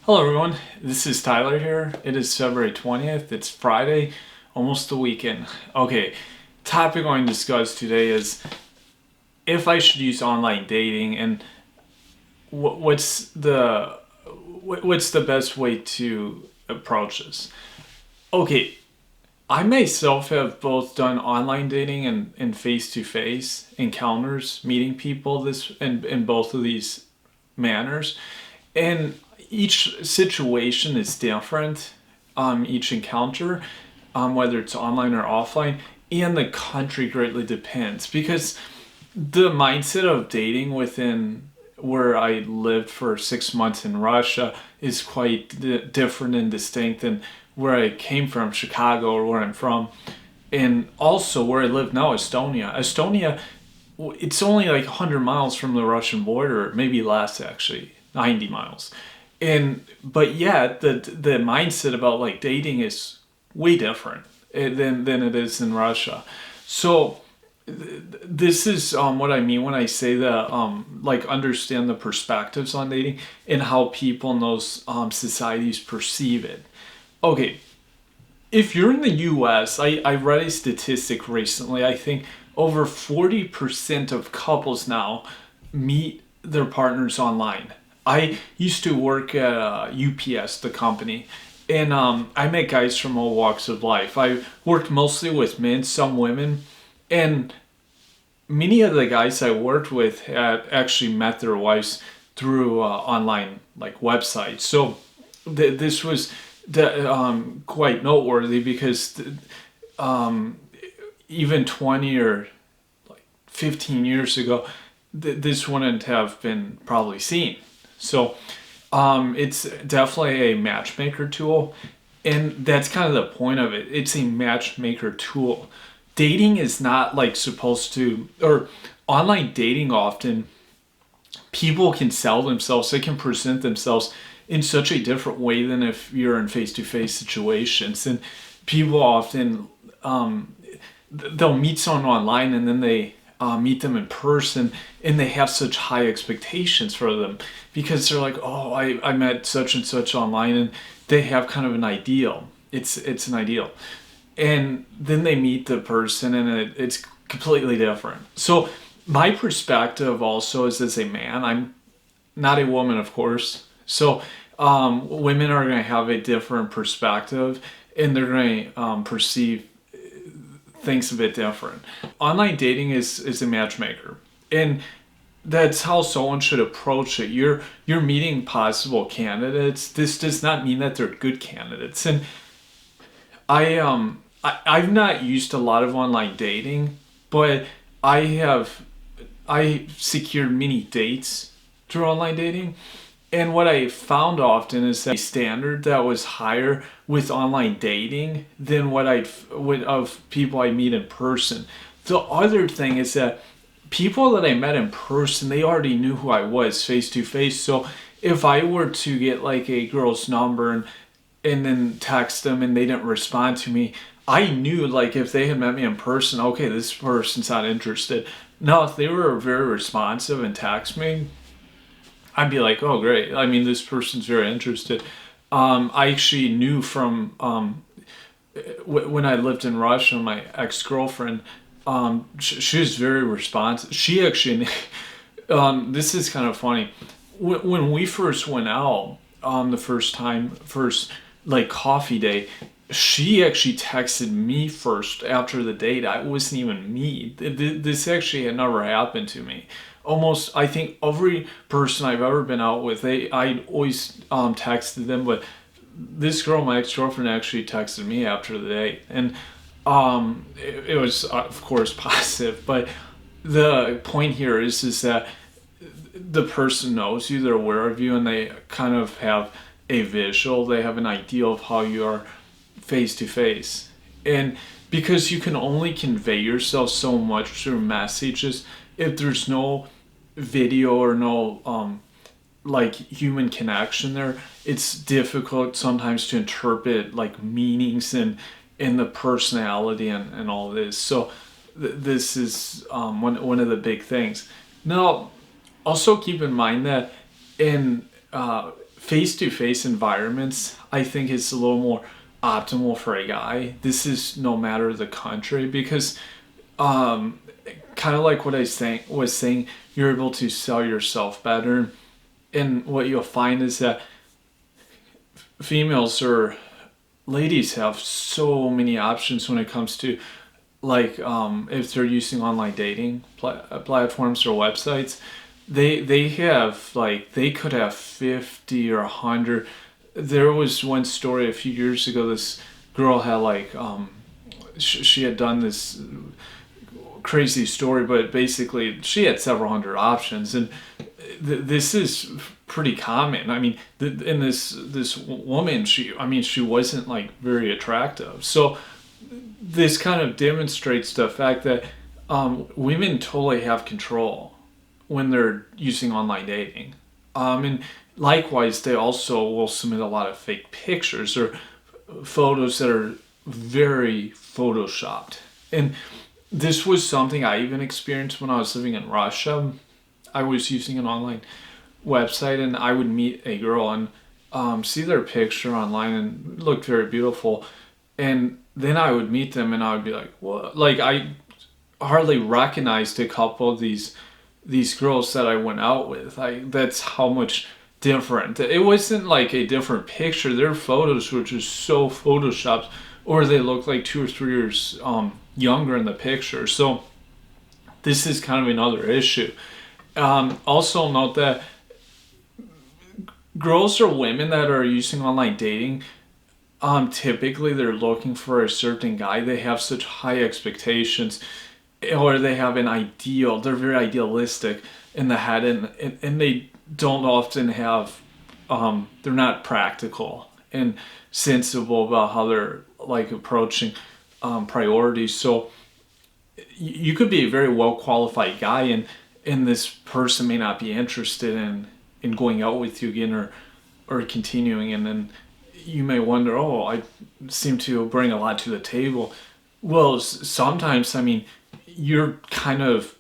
Hello everyone, this is Tyler here. It is February 20th, it's Friday, almost the weekend. Okay, topic I'm going to discuss today is if I should use online dating and what's the best way to approach this. Okay, I myself have both done online dating and face-to-face encounters, meeting people in both of these manners. And each situation is different, each encounter, whether it's online or offline, and the country greatly depends because the mindset of dating within where I lived for 6 months in Russia is quite different and distinct than where I came from, Chicago, or where I'm from. And also where I live now, Estonia. Estonia, it's only like 100 miles from the Russian border, maybe less actually, 90 miles. But yet the mindset about like dating is way different than it is in Russia. So this is what I mean when I say that like understand the perspectives on dating and how people in those societies perceive it. Okay, if you're in the US, I read a statistic recently. I think over 40% of couples now meet their partners online. I used to work at UPS, the company, and I met guys from all walks of life. I worked mostly with men, some women, and many of the guys I worked with had actually met their wives through online like websites. So this was quite noteworthy because even 20 or like 15 years ago, this wouldn't have been probably seen. So it's definitely a matchmaker tool, and that's kind of the point of it. It's a matchmaker tool. Dating is not like supposed to, or online dating often, people can sell themselves, they can present themselves in such a different way than if you're in face-to-face situations. And people often, they'll meet someone online and then they meet them in person and they have such high expectations for them because they're like, oh, I met such and such online, and they have kind of an ideal. It's an ideal. And then they meet the person and it's completely different. So my perspective also is as a man, I'm not a woman, of course. So women are going to have a different perspective and they're going to perceive things a bit different. Online dating is a matchmaker, and that's how someone should approach it. You're meeting possible candidates. This does not mean that they're good candidates. And I've not used a lot of online dating, but I secured many dates through online dating. And what I found often is that a standard that was higher with online dating than what of people I meet in person. The other thing is that people that I met in person, they already knew who I was face to face. So if I were to get like a girl's number and then text them and they didn't respond to me, I knew like if they had met me in person, okay, this person's not interested. Now, if they were very responsive and text me, I'd be like, oh, great. I mean, this person's very interested. I actually knew from when I lived in Russia, my ex-girlfriend, she was very responsive. She actually, this is kind of funny. When we first went out, the first like coffee day, she actually texted me first after the date. It wasn't even me. This actually had never happened to me. Almost, I think every person I've ever been out with, I always texted them, but this girl, my ex-girlfriend, actually texted me after the date, and it was of course positive. But the point here is that the person knows you, they're aware of you, and they kind of have a visual, they have an idea of how you are face to face. And because you can only convey yourself so much through messages, if there's no video or no like human connection there, it's difficult sometimes to interpret like meanings and the personality and all this. So this is one of the big things. Now, also keep in mind that in face-to-face environments, I think, is a little more optimal for a guy. This is no matter the country, because kind of like what was saying, you're able to sell yourself better. And what you'll find is that females or ladies have so many options when it comes to, like, if they're using online dating platforms or websites. They have, like, they could have 50 or 100. There was one story a few years ago. This girl had, like, she had done this crazy story, but basically she had several hundred options. And this is pretty common. I mean, and this woman, she wasn't, like, very attractive. So this kind of demonstrates the fact that women totally have control when they're using online dating. And likewise, they also will submit a lot of fake pictures or photos that are very photoshopped. And this was something I even experienced when I was living in Russia. I was using an online website, and I would meet a girl and see their picture online and it looked very beautiful. And then I would meet them and I would be like, what? Like, I hardly recognized a couple of these girls that I went out with. That's how much different. It wasn't like a different picture. Their photos were just so photoshopped, or they looked like 2 or 3 years younger in the picture. So this is kind of another issue. Also note that girls or women that are using online dating, typically they're looking for a certain guy. They have such high expectations, or they have an ideal. They're very idealistic in the head, and they don't often have, they're not practical and sensible about how they're, like, approaching priorities. So you could be a very well qualified guy, and this person may not be interested in going out with you again or continuing, and then you may wonder, oh, I seem to bring a lot to the table. Well, sometimes, I mean, you're kind of,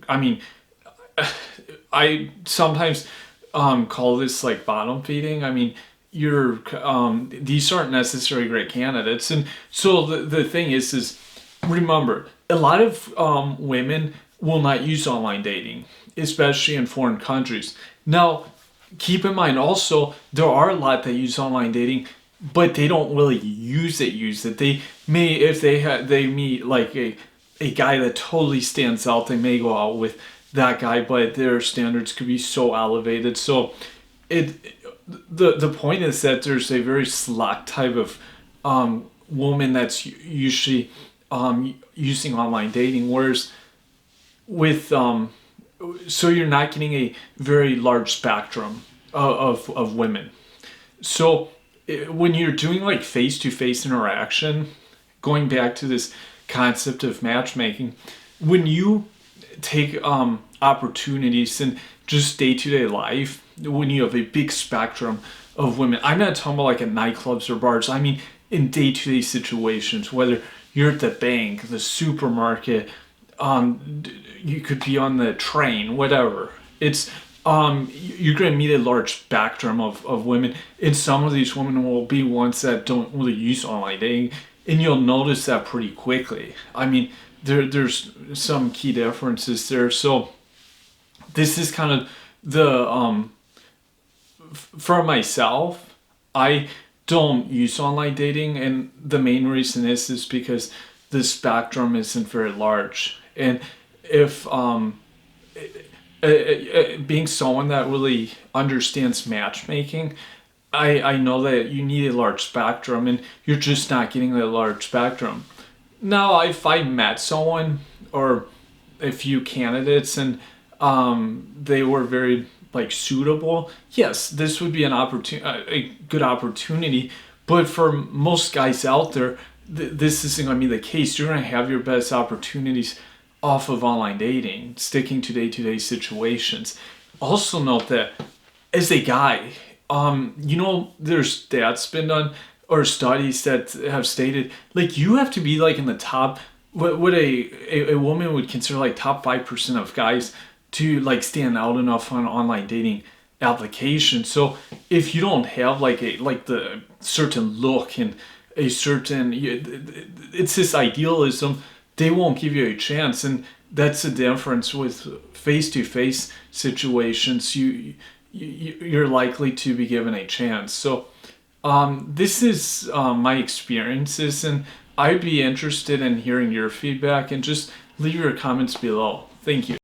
I mean, I sometimes call this, like, bottom feeding. I mean, these aren't necessarily great candidates. And so the thing is remember, a lot of women will not use online dating, especially in foreign countries. Now, keep in mind also, there are a lot that use online dating, but they don't really use it. They may, if they meet, like, a guy that totally stands out, they may go out with that guy, but their standards could be so elevated. So the point is that there's a very select type of woman that's usually using online dating, whereas with so you're not getting a very large spectrum of women. So when you're doing, like, face-to-face interaction, going back to this concept of matchmaking, when you take opportunities in just day-to-day life, when you have a big spectrum of women, I'm not talking about, like, at nightclubs or bars. I mean in day-to-day situations, whether you're at the bank, the supermarket, you could be on the train, whatever. It's you're going to meet a large spectrum of women, and some of these women will be ones that don't really use online dating, and you'll notice that pretty quickly. I mean, there's some key differences there. So this is kind of the for myself, I don't use online dating, and the main reason is because the spectrum isn't very large. And if being someone that really understands matchmaking, I know that you need a large spectrum, and you're just not getting that large spectrum. Now, if I met someone or a few candidates and they were very, like, suitable, yes, this would be a good opportunity. But for most guys out there, this isn't going to be the case. You're going to have your best opportunities off of online dating, sticking to day-to-day situations. Also note that as a guy, there's stats been done or studies that have stated, like, you have to be, like, in the top, what a woman would consider, like, top 5% of guys to, like, stand out enough on online dating application. So if you don't have like the certain look and a certain, it's this idealism, they won't give you a chance. And that's the difference with face-to-face situations. You're likely to be given a chance. So this is my experiences, and I'd be interested in hearing your feedback, and just leave your comments below. Thank you.